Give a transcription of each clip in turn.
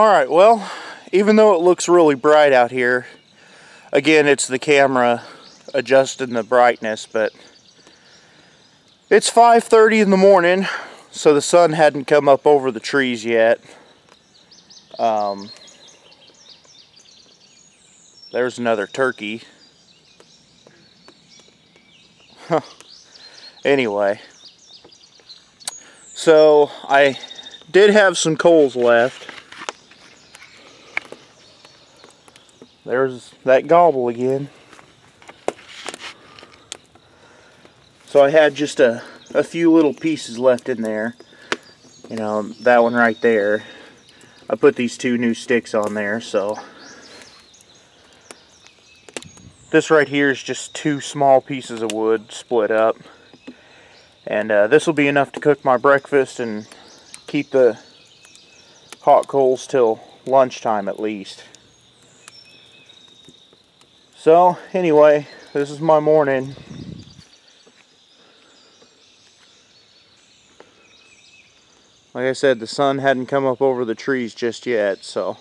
Alright, well, even though it looks really bright out here, again, it's the camera adjusting the brightness, but it's 5:30 in the morning, so the sun hadn't come up over the trees yet. There's another turkey. Anyway, so I did have some coals left. There's that gobble again. So I had just a few little pieces left in there. You know, that one right there. I put these two new sticks on there, so this right here is just two small pieces of wood split up. And this will be enough to cook my breakfast and keep the hot coals till lunchtime at least. So anyway, this is my morning. Like I said, the sun hadn't come up over the trees just yet, so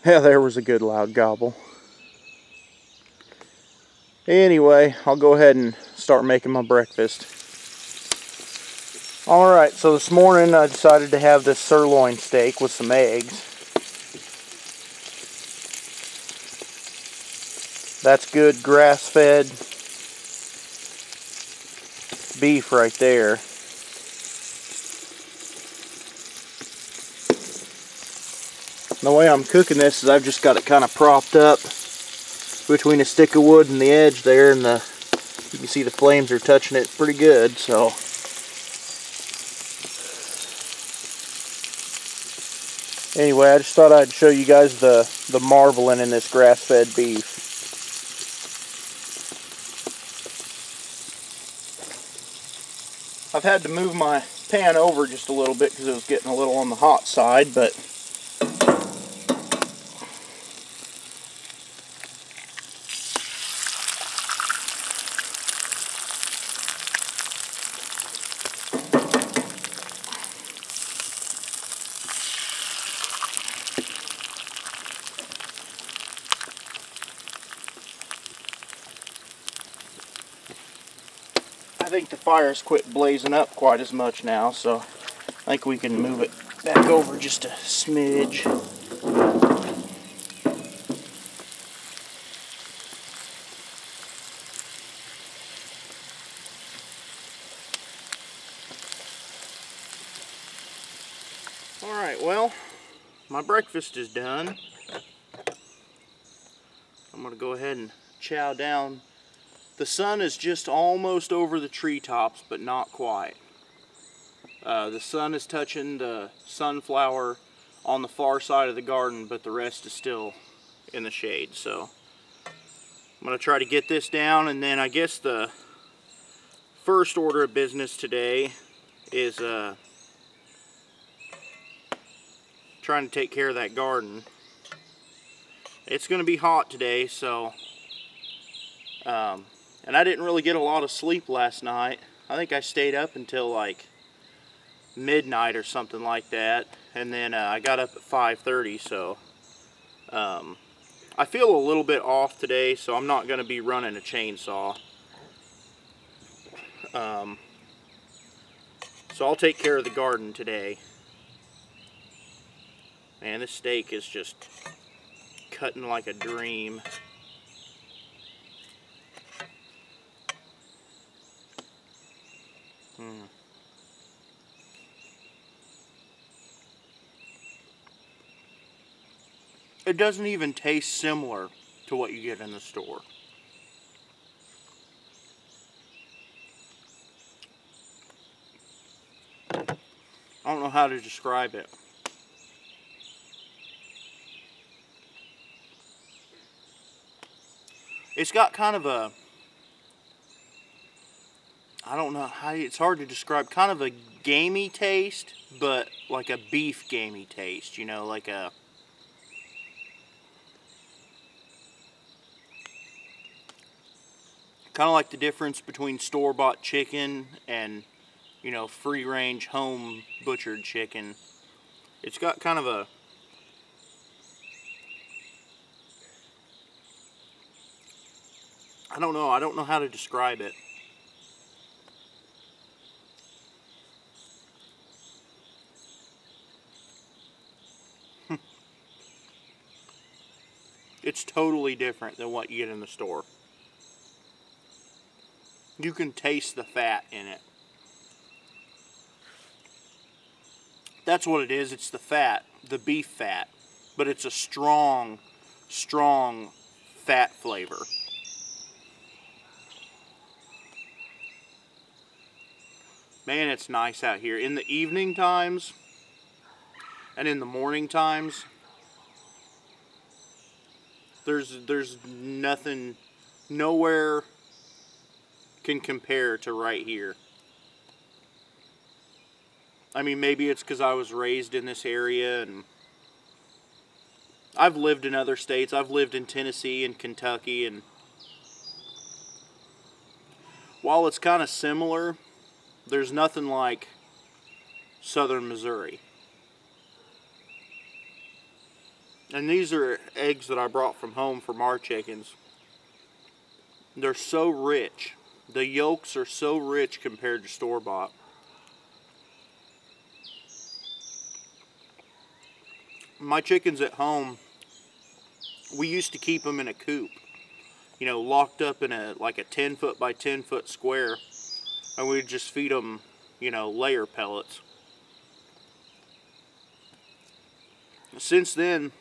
yeah, there was a good loud gobble. Anyway, I'll go ahead and start making my breakfast. Alright, so this morning I decided to have this sirloin steak with some eggs. That's good grass-fed beef right there. The way I'm cooking this is I've just got it kind of propped up between a stick of wood and the edge there, and you can see the flames are touching it pretty good. So anyway, I just thought I'd show you guys the marbling in this grass-fed beef. I've had to move my pan over just a little bit because it was getting a little on the hot side, but I think the fire's quit blazing up quite as much now, so I think we can move it back over just a smidge. Alright, well, my breakfast is done. I'm going to go ahead and chow down. The sun is just almost over the treetops, but not quite. The sun is touching the sunflower on the far side of the garden, but the rest is still in the shade. So I'm going to try to get this down, and then I guess the first order of business today is trying to take care of that garden. It's going to be hot today, so and I didn't really get a lot of sleep last night. I think I stayed up until like midnight or something like that, and then I got up at 5:30, so I feel a little bit off today, so I'm not going to be running a chainsaw. So I'll take care of the garden today. Man, this steak is just cutting like a dream. It doesn't even taste similar to what you get in the store. I don't know how to describe it. It's got kind of a, I don't know how, it's hard to describe, kind of a gamey taste, but like a beef gamey taste, you know, like a, kind of like the difference between store-bought chicken and you know, free range home butchered chicken. It's got kind of a, I don't know how to describe it. It's totally different than what you get in the store. You can taste the fat in it. That's what it is. It's the fat, the beef fat. But it's a strong, strong fat flavor. Man, it's nice out here. In the evening times and in the morning times, there's nothing, nowhere can compare to right here. I mean, maybe it's because I was raised in this area, and I've lived in other states. I've lived in Tennessee and Kentucky, and while it's kind of similar, there's nothing like southern Missouri. And these are eggs that I brought from home from our chickens. They're so rich. The yolks are so rich compared to store-bought. My chickens at home, we used to keep them in a coop. You know, locked up in a like a 10-foot by 10-foot square. And we'd just feed them, you know, layer pellets. Since then,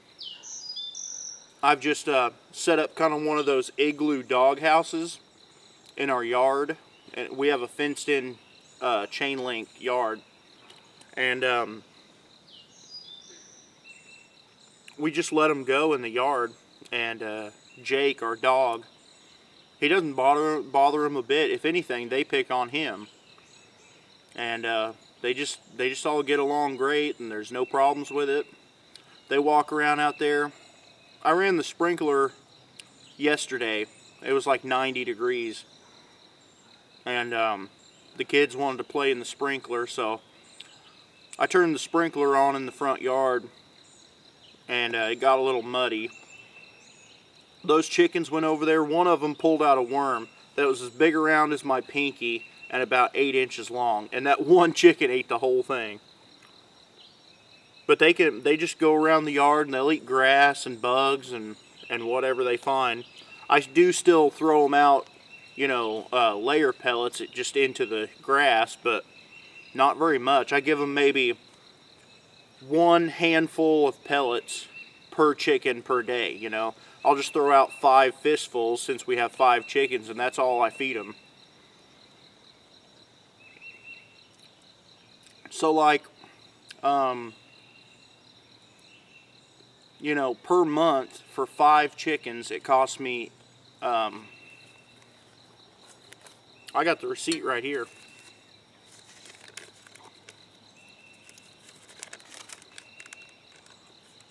I've just set up kind of one of those igloo dog houses in our yard. And we have a fenced-in chain link yard. And we just let them go in the yard. And Jake, our dog, he doesn't bother him a bit. If anything, they pick on him. And they just all get along great, and there's no problems with it. They walk around out there. I ran the sprinkler yesterday. It was like 90 degrees. And the kids wanted to play in the sprinkler, so I turned the sprinkler on in the front yard, and it got a little muddy. Those chickens went over there. One of them pulled out a worm that was as big around as my pinky and about 8 inches long. And that one chicken ate the whole thing. But they just go around the yard and they'll eat grass and bugs and whatever they find. I do still throw them out, you know, layer pellets just into the grass, but not very much. I give them maybe one handful of pellets per chicken per day, you know. I'll just throw out 5 fistfuls since we have 5 chickens, and that's all I feed them. So like, you know, per month for 5 chickens, it costs me, I got the receipt right here.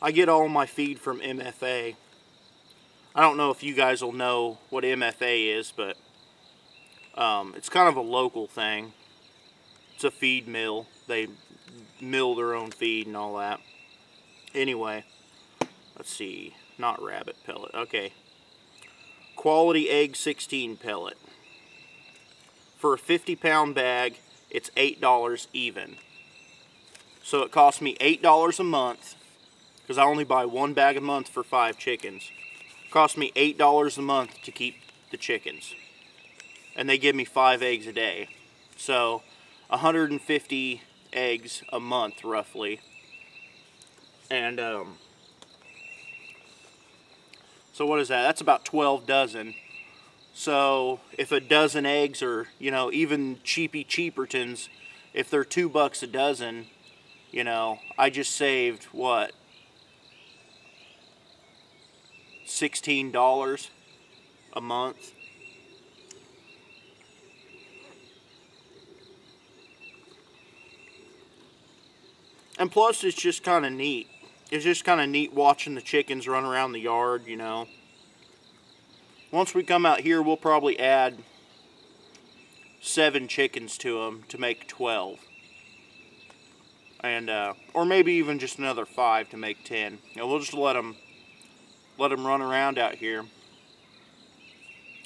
I get all my feed from MFA. I don't know if you guys will know what MFA is, but it's kind of a local thing. It's a feed mill. They mill their own feed and all that. Anyway, let's see. Not rabbit pellet. Okay. Quality Egg 16 pellet. For a 50-pound bag, it's $8 even. So it costs me $8 a month, because I only buy 1 bag a month for 5 chickens. It costs me $8 a month to keep the chickens. And they give me 5 eggs a day. So 150 eggs a month, roughly. And so what is that? That's about 12 dozen. So if a dozen eggs are, you know, even cheapertons, if they're $2 a dozen, you know, I just saved what? $16 a month. And plus, it's just kind of neat. It's just kind of neat watching the chickens run around the yard, you know. Once we come out here, we'll probably add 7 chickens to them to make 12. And or maybe even just another 5 to make 10. You know, we'll just let them run around out here.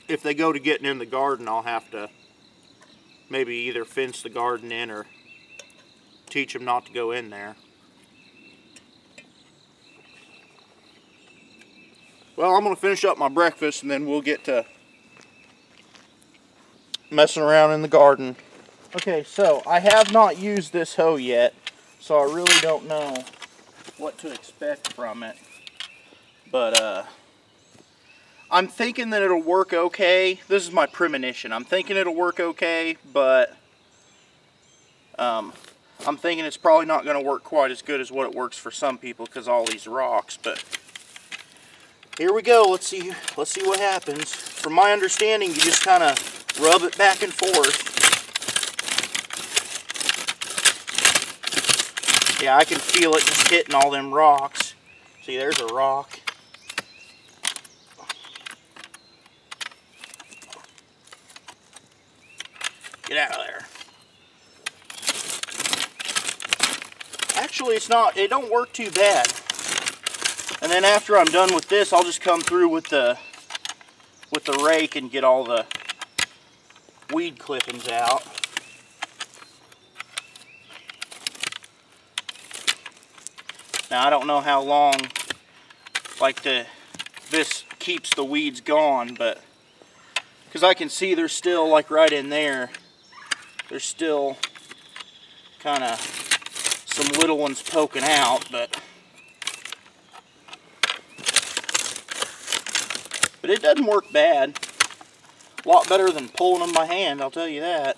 If they go to getting in the garden, I'll have to maybe either fence the garden in or teach them not to go in there. Well, I'm going to finish up my breakfast and then we'll get to messing around in the garden. Okay, so I have not used this hoe yet, so I really don't know what to expect from it. But I'm thinking that it'll work okay. This is my premonition. I'm thinking it'll work okay, but I'm thinking it's probably not going to work quite as good as what it works for some people because all these rocks. But here we go. Let's see what happens. From my understanding, you just kind of rub it back and forth. Yeah, I can feel it just hitting all them rocks. See, there's a rock. Get out of there. Actually, it don't work too bad. And then after I'm done with this, I'll just come through with the rake and get all the weed clippings out. Now I don't know how long this keeps the weeds gone, but because I can see there's still, like right in there, there's still kind of some little ones poking out, but it doesn't work bad. A lot better than pulling them by hand, I'll tell you that.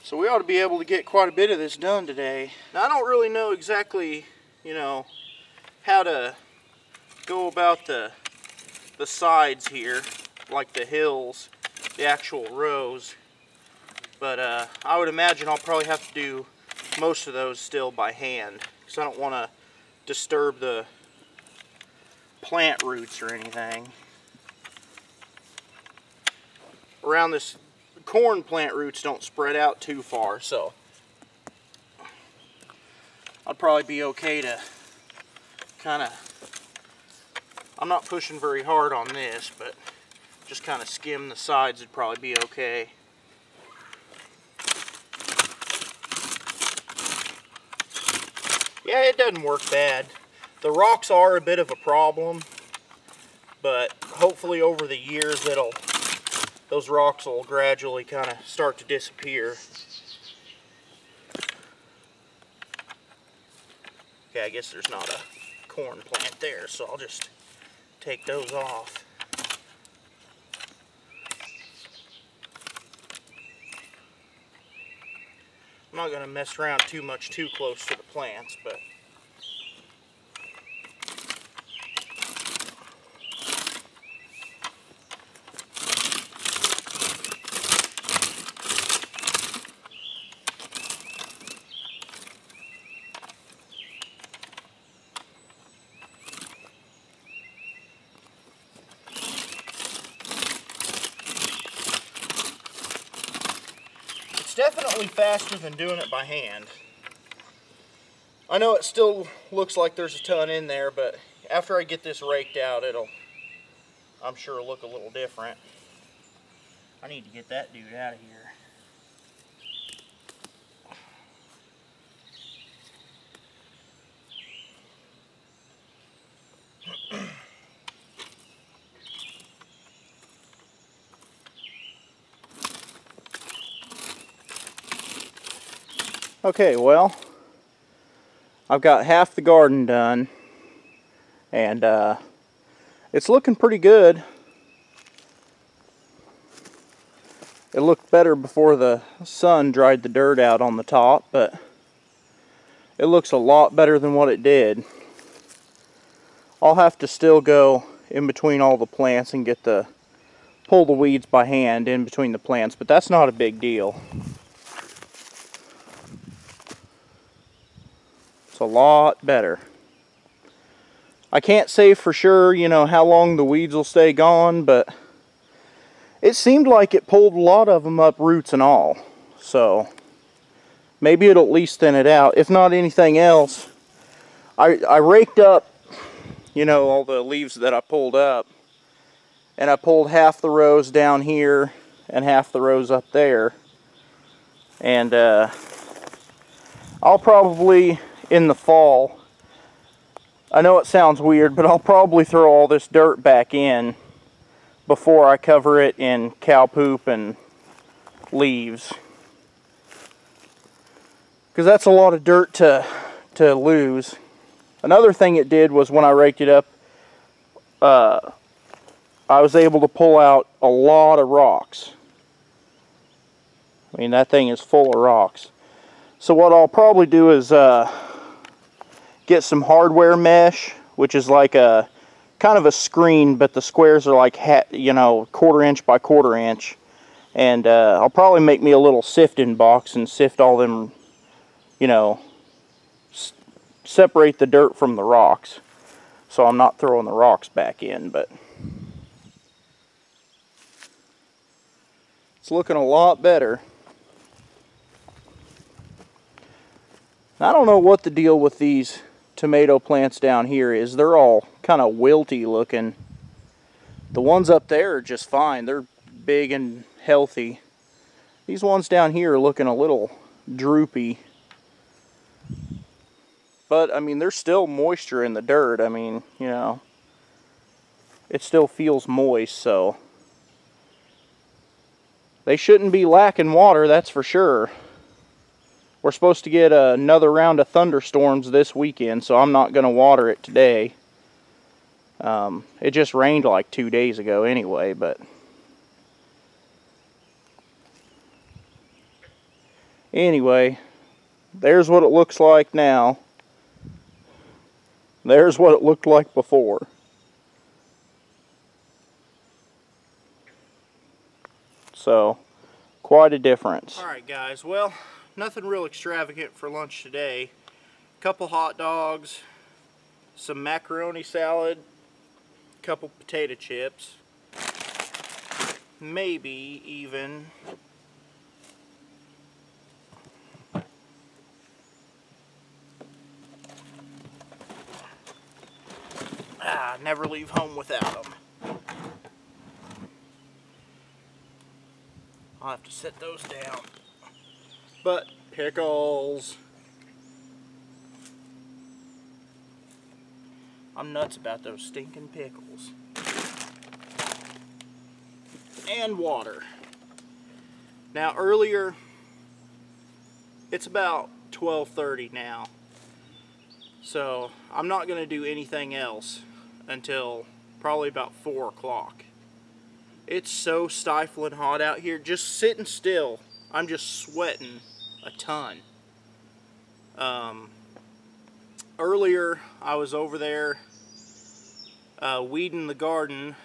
So we ought to be able to get quite a bit of this done today. Now I don't really know exactly, you know, how to go about the sides here, like the hills, the actual rows. But I would imagine I'll probably have to do most of those still by hand, because I don't want to disturb the plant roots or anything. Around this corn, plant roots don't spread out too far, so I'd probably be okay to kind of, I'm not pushing very hard on this, but just kind of skim the sides would probably be okay. Yeah, it doesn't work bad. The rocks are a bit of a problem, but hopefully over the years those rocks will gradually kind of start to disappear. Okay, I guess there's not a corn plant there, so I'll just take those off. I'm not going to mess around too close to the plants, but definitely faster than doing it by hand. I know it still looks like there's a ton in there, but after I get this raked out, I'm sure look a little different. I need to get that dude out of here. Okay, well, I've got half the garden done, and it's looking pretty good. It looked better before the sun dried the dirt out on the top, but it looks a lot better than what it did. I'll have to still go in between all the plants and pull the weeds by hand in between the plants, but that's not a big deal. It's a lot better. I can't say for sure, you know, how long the weeds will stay gone, but it seemed like it pulled a lot of them up, roots and all. So maybe it'll at least thin it out. If not anything else, I raked up, you know, all the leaves that I pulled up, and I pulled half the rows down here and half the rows up there. And I'll probably, in the fall, I know it sounds weird, but I'll probably throw all this dirt back in before I cover it in cow poop and leaves. Because that's a lot of dirt to lose. Another thing it did was when I raked it up, I was able to pull out a lot of rocks. I mean, that thing is full of rocks. So what I'll probably do is get some hardware mesh, which is like a kind of a screen, but the squares are like, you know, 1/4 inch by 1/4 inch. And I'll probably make me a little sifting box and sift all them, you know, separate the dirt from the rocks. So I'm not throwing the rocks back in, but it's looking a lot better. I don't know what the deal with these tomato plants down here is. They're all kind of wilty looking. The ones up there are just fine. They're big and healthy. These ones down here are looking a little droopy. But, I mean, there's still moisture in the dirt. I mean, you know, it still feels moist, so they shouldn't be lacking water, that's for sure. We're supposed to get another round of thunderstorms this weekend, so I'm not going to water it today. It just rained like 2 days ago anyway, but anyway, there's what it looks like now. There's what it looked like before. So, quite a difference. Alright guys, well, nothing real extravagant for lunch today. A couple hot dogs, some macaroni salad, a couple potato chips, maybe even never leave home without them. I'll have to set those down. But pickles. I'm nuts about those stinking pickles. And water. Now earlier, it's about 12:30 now. So I'm not going to do anything else until probably about 4 o'clock. It's so stifling hot out here. Just sitting still, I'm just sweating a ton. Earlier, I was over there weeding the garden,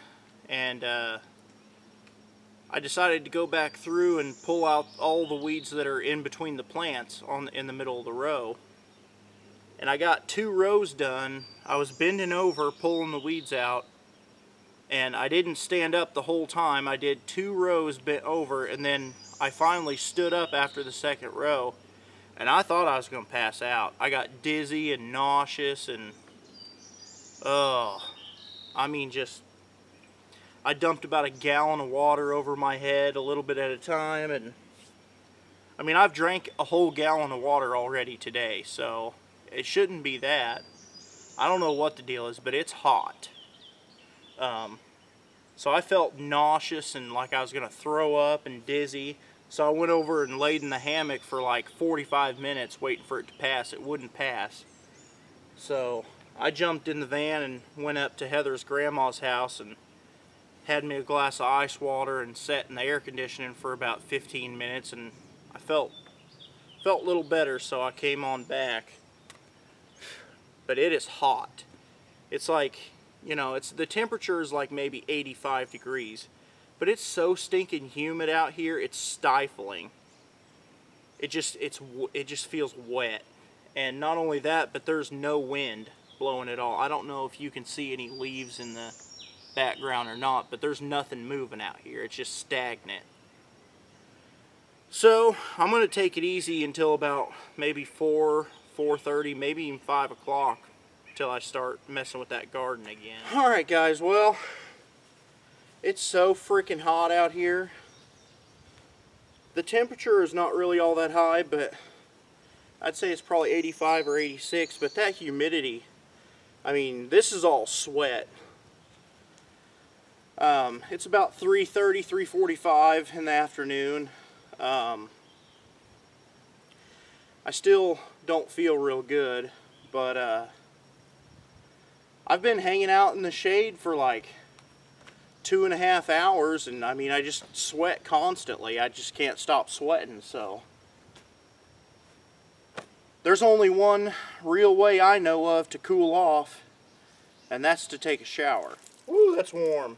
and I decided to go back through and pull out all the weeds that are in between the plants in the middle of the row. And I got 2 rows done. I was bending over, pulling the weeds out, and I didn't stand up the whole time. I did 2 rows bent over, and then I finally stood up after the 2nd row, and I thought I was going to pass out. I got dizzy and nauseous, and I mean, just, I dumped about a gallon of water over my head a little bit at a time, and I mean, I've drank a whole gallon of water already today, so it shouldn't be that. I don't know what the deal is, but it's hot. So I felt nauseous and like I was going to throw up and dizzy. So I went over and laid in the hammock for like 45 minutes waiting for it to pass. It wouldn't pass. So I jumped in the van and went up to Heather's grandma's house and had me a glass of ice water and sat in the air conditioning for about 15 minutes, and I felt a little better, so I came on back. But it is hot. It's like, you know, the temperature is like maybe 85 degrees, but it's so stinking humid out here, it's stifling. It just feels wet. And not only that, but there's no wind blowing at all. I don't know if you can see any leaves in background or not, but there's nothing moving out here. It's just stagnant. So I'm going to take it easy until about maybe 4:30, maybe even 5 o'clock, until I start messing with that garden again. Alright guys, well, it's so freaking hot out here. The temperature is not really all that high, but I'd say it's probably 85 or 86, but that humidity, I mean, this is all sweat. It's about 3:30, 3:45 in the afternoon. I still don't feel real good, but I've been hanging out in the shade for like 2.5 hours, and I mean, I just sweat constantly. I just can't stop sweating. So there's only one real way I know of to cool off, and that's to take a shower. Ooh, that's warm.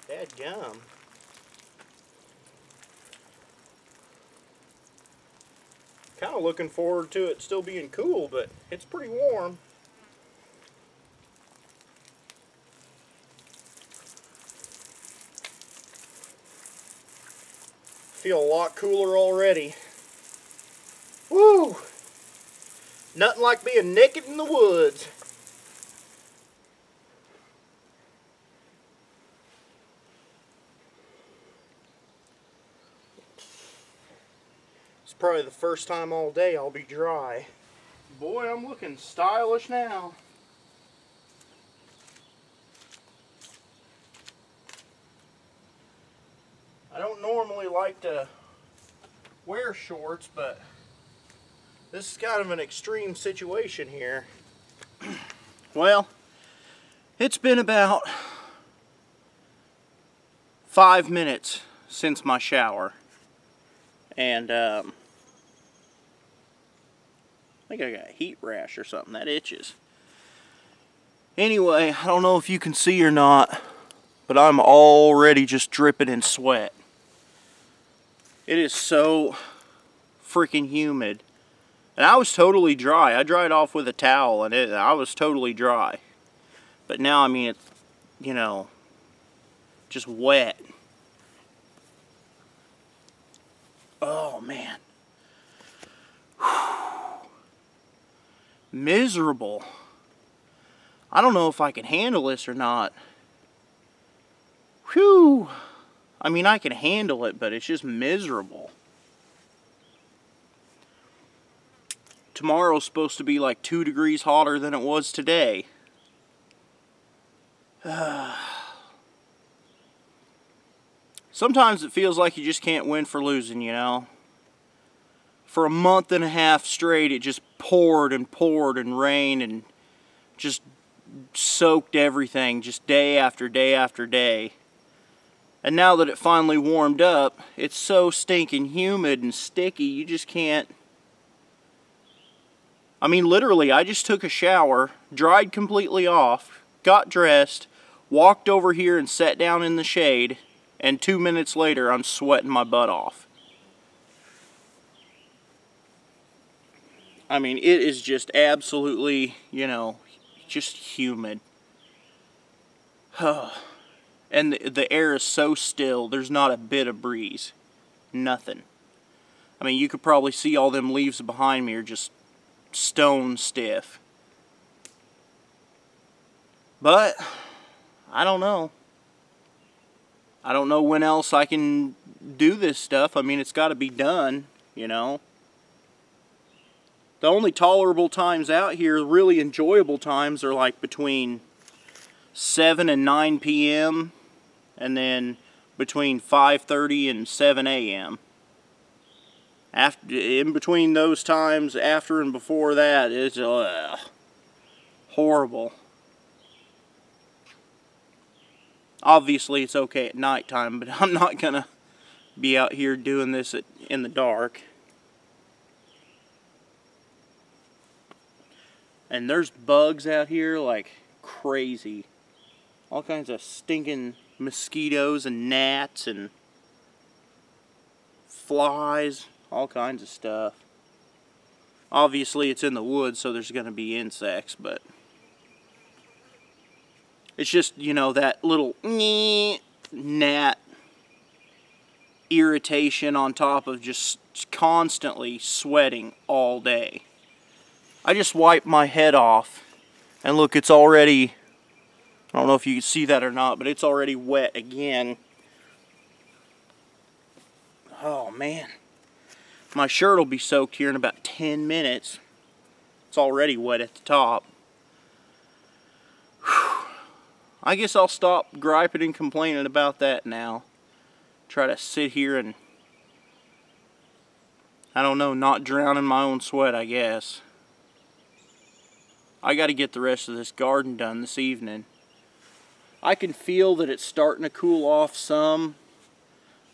Dadgum. Kind of looking forward to it still being cool, but it's pretty warm. Feel a lot cooler already. Woo! Nothing like being naked in the woods. It's probably the first time all day I'll be dry. Boy, I'm looking stylish now. I don't normally like to wear shorts, but this is kind of an extreme situation here. Well, it's been about 5 minutes since my shower, and I think I got a heat rash or something. That itches. Anyway, I don't know if you can see or not, but I'm already just dripping in sweat. It is so freaking humid. And I was totally dry. I dried off with a towel, and I was totally dry. But now, I mean, it's, you know, just wet. Oh, man. Miserable. I don't know if I can handle this or not. Whew. I mean, I can handle it, but it's just miserable. Tomorrow's supposed to be like 2 degrees hotter than it was today. Sometimes it feels like you just can't win for losing, you know? For a month and a half straight, it just poured and poured and rained and just soaked everything, just day after day after day. And now that it finally warmed up, it's so stinking humid and sticky, you just can't. I mean, literally, I just took a shower, dried completely off, got dressed, walked over here and sat down in the shade, and 2 minutes later, I'm sweating my butt off. I mean, it is just absolutely, you know, just humid. And the air is so still, there's not a bit of breeze. Nothing. I mean, you could probably see all them leaves behind me are just stone stiff. But, I don't know. I don't know when else I can do this stuff. I mean, it's got to be done, you know. The only tolerable times out here, really enjoyable times, are like between 7 and 9 p.m. and then between 5:30 and 7 a.m. In between those times, after and before that, it's horrible. Obviously, it's okay at nighttime, but I'm not gonna be out here doing this in the dark. And there's bugs out here like crazy. All kinds of stinking mosquitoes and gnats and flies, all kinds of stuff. Obviously it's in the woods, so there's going to be insects, but It's just, you know, that little gnat irritation on top of just constantly sweating all day. I just wiped my head off, and look, it's already, I don't know if you can see that or not, but it's already wet again. Oh man, my shirt will be soaked here in about 10 minutes. It's already wet at the top. Whew. I guess I'll stop griping and complaining about that now. Try to sit here and, I don't know, not drown in my own sweat, I guess. I got to get the rest of this garden done this evening. I can feel that it's starting to cool off some,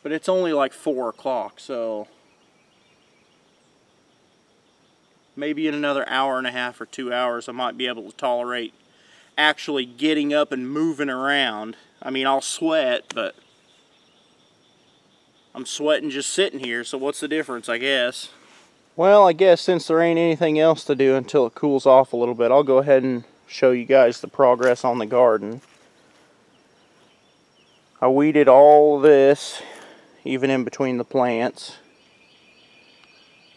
but it's only like 4 o'clock, so maybe in another hour and a half or 2 hours I might be able to tolerate actually getting up and moving around. I mean, I'll sweat, but I'm sweating just sitting here, so what's the difference, I guess? Well, I guess since there ain't anything else to do until it cools off a little bit, I'll go ahead and show you guys the progress on the garden. I weeded all this, even in between the plants.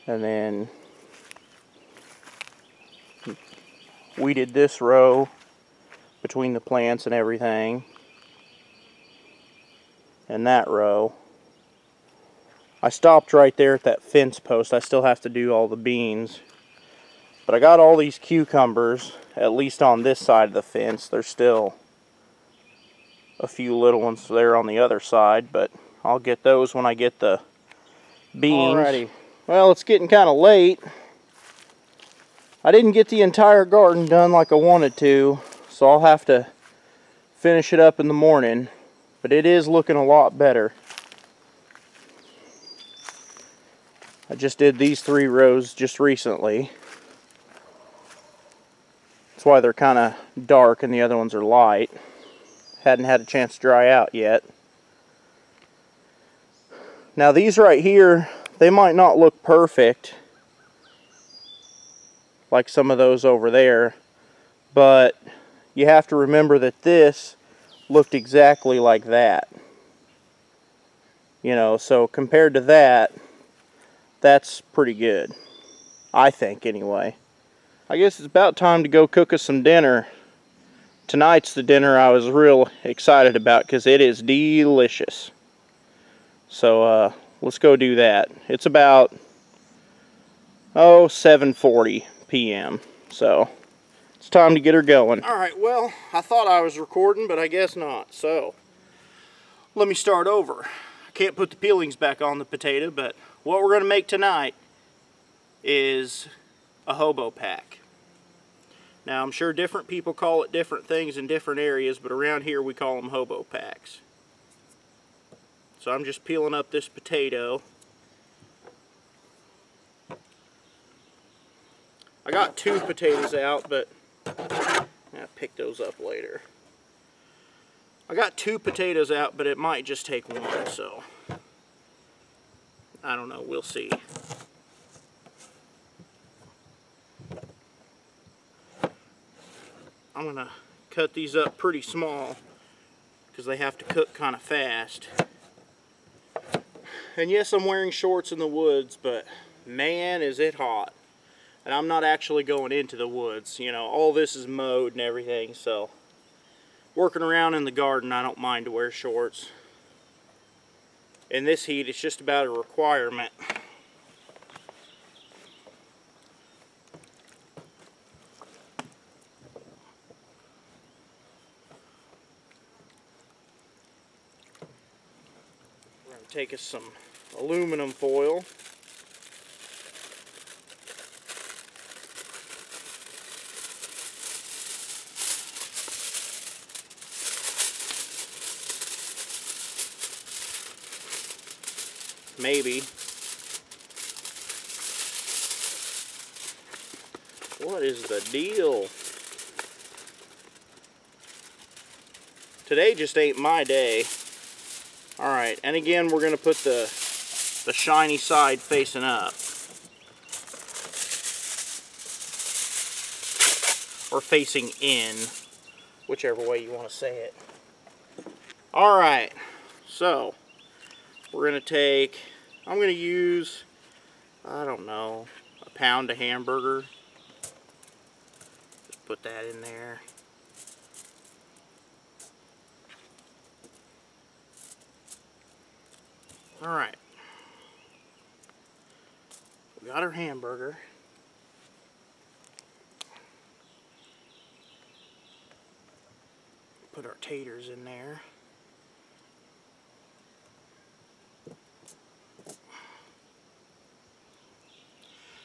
And then weeded this row between the plants and everything. And that row. I stopped right there at that fence post. I still have to do all the beans. But I got all these cucumbers, at least on this side of the fence. There's still a few little ones there on the other side, but I'll get those when I get the beans. Alrighty. Well, it's getting kind of late. I didn't get the entire garden done like I wanted to, so I'll have to finish it up in the morning. But it is looking a lot better. I just did these 3 rows just recently. That's why they're kind of dark and the other ones are light. Hadn't had a chance to dry out yet. Now these right here, they might not look perfect like some of those over there, but you have to remember that this looked exactly like that. You know, so compared to that, that's pretty good, I think, anyway. I guess it's about time to go cook us some dinner. Tonight's the dinner I was real excited about because it is delicious. So let's go do that. It's about 7:40 p.m. So it's time to get her going. Alright, well, I thought I was recording, but I guess not. So let me start over. I can't put the peelings back on the potato, but what we're going to make tonight is a hobo pack. Now, I'm sure different people call it different things in different areas, but around here we call them hobo packs. So I'm just peeling up this potato. I got 2 potatoes out, but I'll pick those up later. I got 2 potatoes out, but it might just take 1, so I don't know, we'll see. I'm gonna cut these up pretty small because they have to cook kind of fast. And yes, I'm wearing shorts in the woods, but man, is it hot. And I'm not actually going into the woods. You know, all this is mowed and everything, so working around in the garden, I don't mind to wear shorts. In this heat, it's just about a requirement. We're going to take us some aluminum foil. Maybe. What is the deal? Today just ain't my day. Alright, and again we're going to put the shiny side facing up. Or facing in. whichever way you want to say it. Alright, so we're going to take, I'm going to use, I don't know, a pound of hamburger. Just put that in there. Alright, we got our hamburger. Put our taters in there.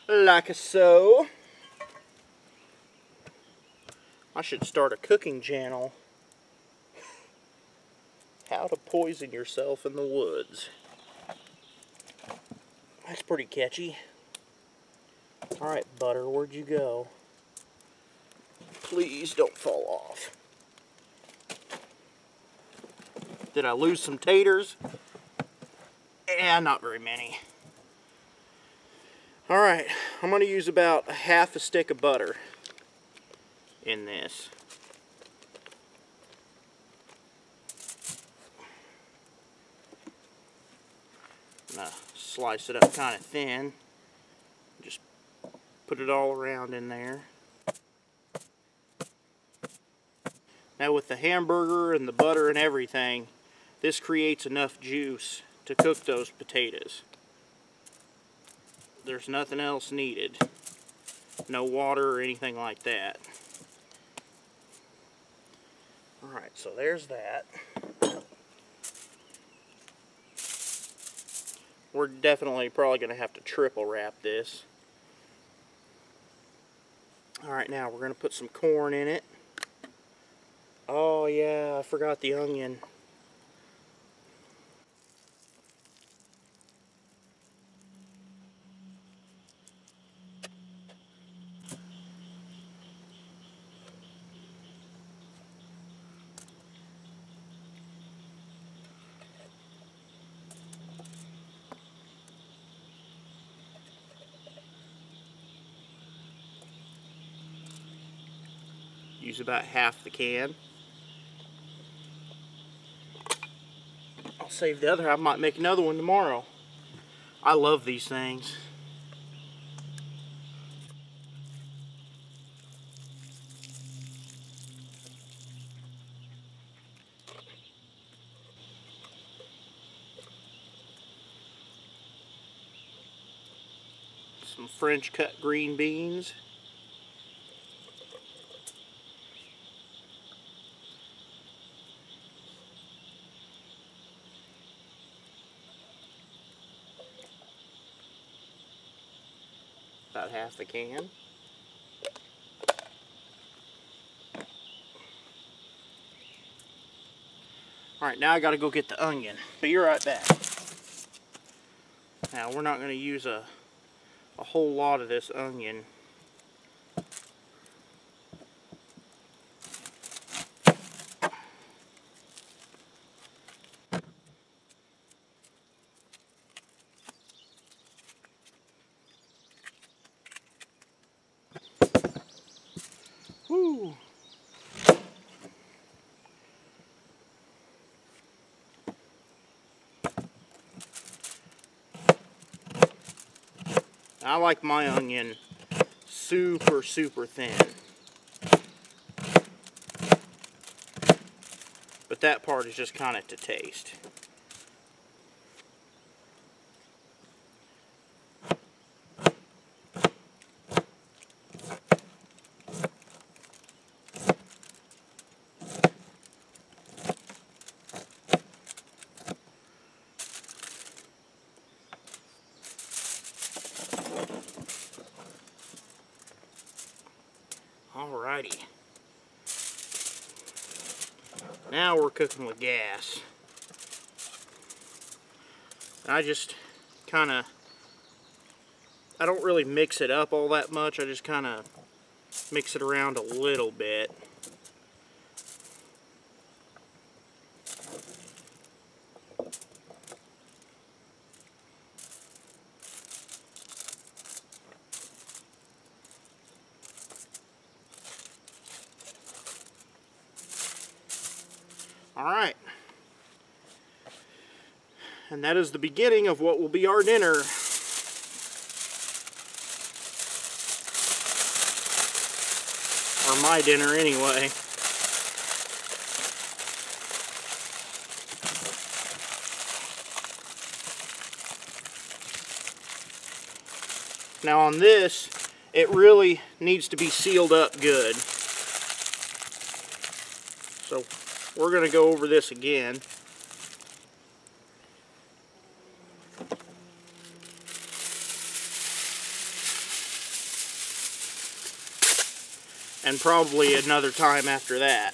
Like so. I should start a cooking channel. How to poison yourself in the woods. That's pretty catchy. Alright, butter, where'd you go? Please don't fall off. Did I lose some taters? Not very many. Alright, I'm going to use about a half a stick of butter in this. I'm going to slice it up kind of thin. Just put it all around in there. Now with the hamburger and the butter and everything, this creates enough juice to cook those potatoes. There's nothing else needed. No water or anything like that. Alright, so there's that. We're definitely probably going to have to triple wrap this. Alright, now we're going to put some corn in it. Oh yeah, I forgot the onion. Use about half the can. I'll save the other. I might make another one tomorrow. I love these things. Some French cut green beans. About half the can. Alright, now I gotta go get the onion. Be right back. Now we're not gonna use a whole lot of this onion. Woo! I like my onion super, super thin. But that part is just kind of to taste. Alrighty. Now we're cooking with gas. I just kind of, I don't really mix it up all that much. I just kind of mix it around a little bit. Alright. And that is the beginning of what will be our dinner. Or my dinner anyway. Now on this, it really needs to be sealed up good. So we're going to go over this again. And probably another time after that.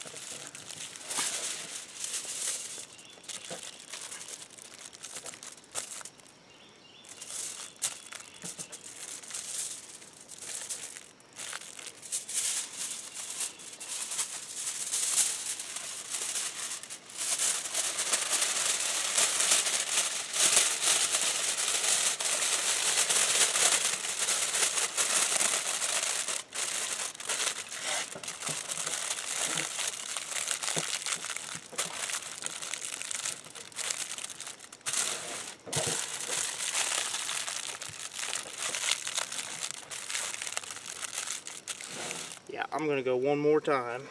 Yeah, I'm going to go one more time.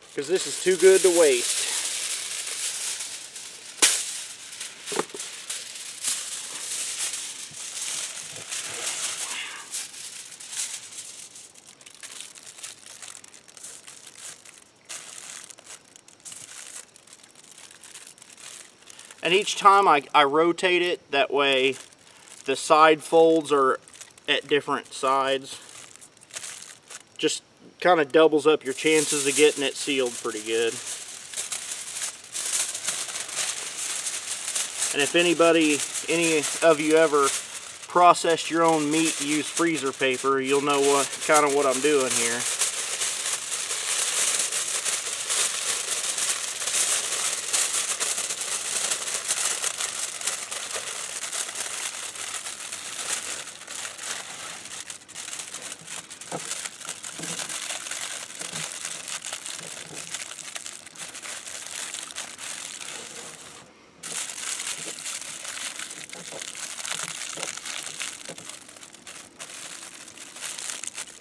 Because this is too good to waste. And each time I rotate it, that way the side folds are at different sides. Just kind of doubles up your chances of getting it sealed pretty good. And if any of you ever processed your own meat, use freezer paper, you'll know what I'm doing here.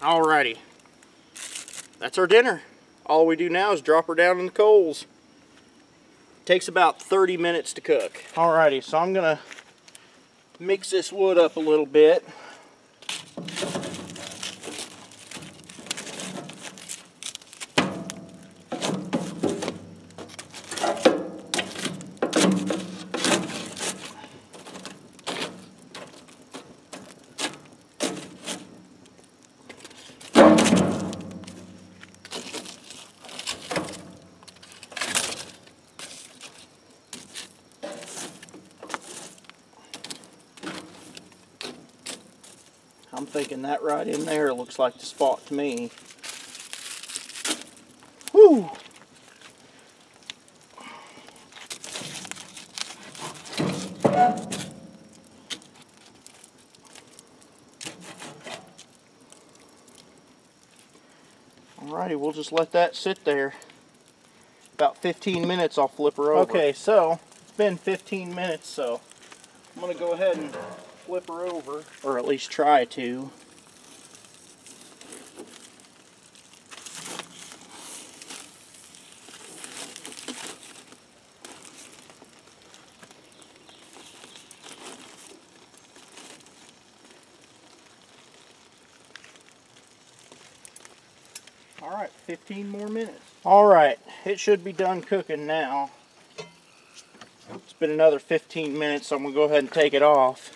Alrighty, that's our dinner. All we do now is drop her down in the coals. Takes about 30 minutes to cook. Alrighty, so I'm gonna mix this wood up a little bit. I'm thinking that right in there looks like the spot to me. Whew! Alrighty, we'll just let that sit there. About 15 minutes, I'll flip her over. Okay, so it's been 15 minutes, so I'm going to go ahead and flip her over, or at least try to. Alright, 15 more minutes. Alright, it should be done cooking now. It's been another 15 minutes, so I'm going to go ahead and take it off.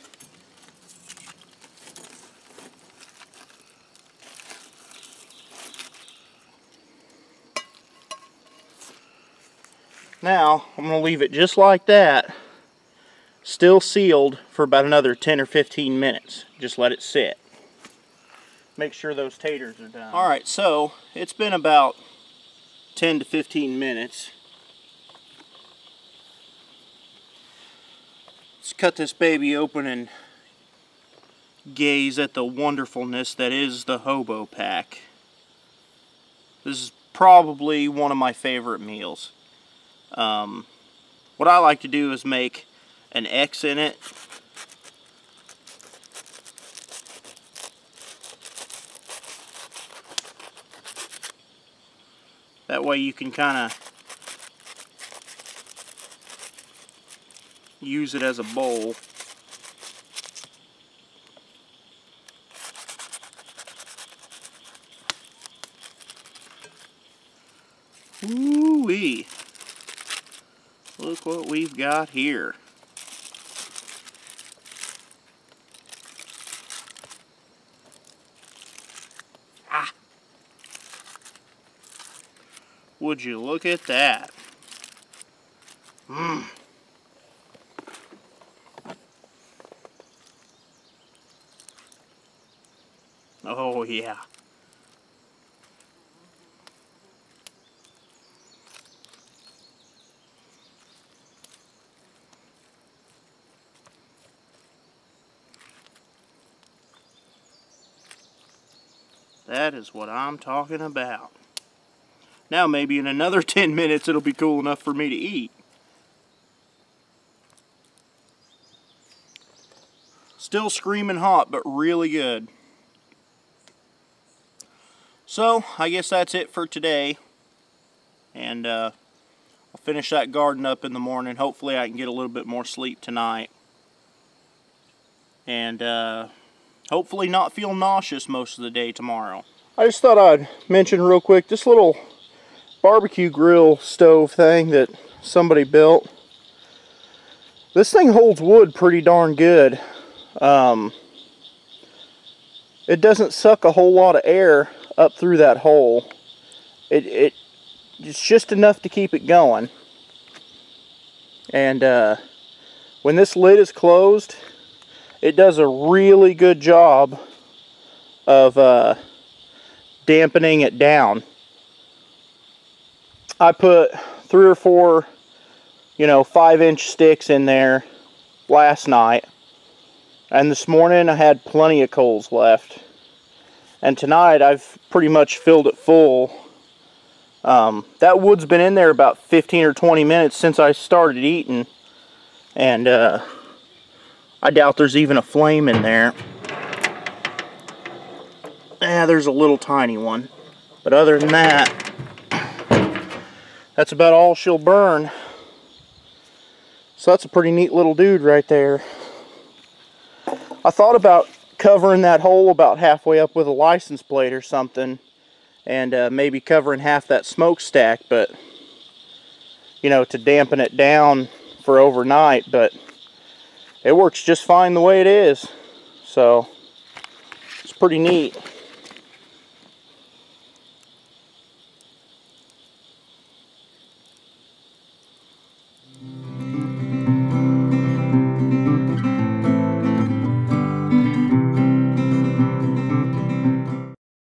Now, I'm going to leave it just like that, still sealed, for about another 10 or 15 minutes. Just let it sit. Make sure those taters are done. Alright, so it's been about 10 to 15 minutes. Let's cut this baby open and gaze at the wonderfulness that is the hobo pack. This is probably one of my favorite meals. What I like to do is make an X in it. That way you can kind of use it as a bowl. Ooh-wee. Look what we've got here. Ah. Would you look at that? Mmm. Oh yeah. That is what I'm talking about. Now maybe in another 10 minutes it'll be cool enough for me to eat. Still screaming hot, but really good. So, I guess that's it for today. And I'll finish that garden up in the morning. Hopefully I can get a little bit more sleep tonight. And hopefully not feel nauseous most of the day tomorrow. I just thought I'd mention real quick this little barbecue grill stove thing that somebody built. This thing holds wood pretty darn good. It doesn't suck a whole lot of air up through that hole. It's just enough to keep it going. And when this lid is closed, it does a really good job of dampening it down. I put 3 or 4, 5-inch sticks in there last night, and this morning I had plenty of coals left, and tonight I've pretty much filled it full. That wood's been in there about 15 or 20 minutes since I started eating, and I doubt there's even a flame in there. Yeah, there's a little tiny one. But other than that, that's about all she'll burn. So that's a pretty neat little dude right there. I thought about covering that hole about halfway up with a license plate or something, and maybe covering half that smokestack, but to dampen it down for overnight, but it works just fine the way it is. So it's pretty neat.